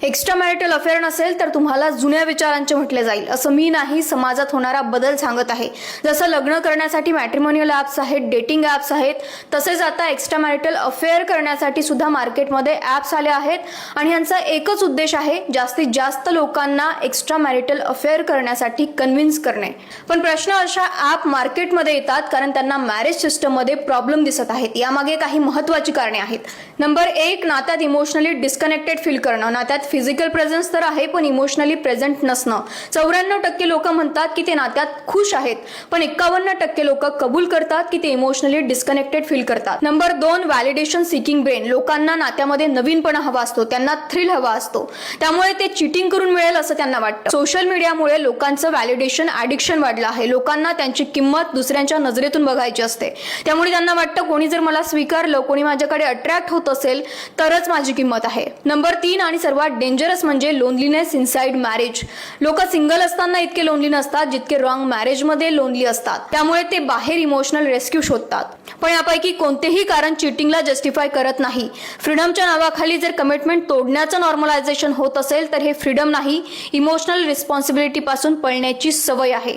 Extra marital affair नसेल तर तुम्हाला जुन्या विचारांचे म्हटले जाईल, असं मी नाही, समाजात होणारा बदल सांगत आहे। जसं लग्न करण्यासाठी मॅट्रिमोनियल ॲप्स आहेत, डेटिंग ॲप्स आहेत, तसेच आता एक्स्ट्रा मॅरिटल अफेअर करण्यासाठी सुद्धा मार्केटमध्ये ॲप्स आले आहेत आणि यांचा एकच उद्देश आहे, जास्तीत जास्त लोकांना एक्स्ट्रा मॅरिटल अफेअर करण्यासाठी कन्व्हिन्स करणे। पण प्रश्न अशा ॲप मार्केटमध्ये येतात कारण त्यांना मॅरेज सिस्टममध्ये प्रॉब्लेम दिसत आहेत। यामागे काही महत्त्वाची कारणे आहेत। नंबर 1, नात्यात इमोशनली डिस्कनेक्टेड फील करणं। नात्यात फिजिकल प्रेझेन्स तर आहे पण इमोशनली प्रेझेंट नसणं। 94% लोक म्हणतात की ते नात्यात खुश आहेत, पण 51% लोक कबूल करतात की ते इमोशनली डिस्कनेक्टेड फील करतात। Number 2, validation seeking brain. लोकांना नात्यामध्ये नवीनपणा हवा असतो, त्यांना थ्रिल हवा असतो, त्यामुळे ते चीटिंग करून मिळेल असं त्यांना वाटतं। सोशल मीडियामुळे लोकांचं व्हॅलिडेशन ॲडिक्शन वाढलं आहे। लोकांना त्यांची किंमत दुसऱ्यांच्या नजरेतून बघायची असते, त्यामुळे त्यांना वाटतं कोणी जर मला स्वीकारलं, कोणी माझ्याकडे अट्रॅक्ट होत असेल तरच माझी किंमत आहे। नंबर 3 आणि सर्वात डेंजरस म्हणजे लोनलीनेस इनसाइड मॅरेज। लोक सिंगल असताना इतके लोनली नसतात जितके रॉंग मॅरेजमध्ये लोनली असतात, त्यामुळे ते बाहेर इमोशनल रेस्क्यू शोधतात। पण यापैकी कोणतेही कारण चीटिंगला जस्टिफाय करत नाही। फ्रीडमच्या नावाखाली जर कमिटमेंट तोडण्याचं नॉर्मलायझेशन होत असेल तर हे फ्रीडम नाही, इमोशनल रिस्पॉन्सिबिलिटी पासून पळण्याची सवय आहे।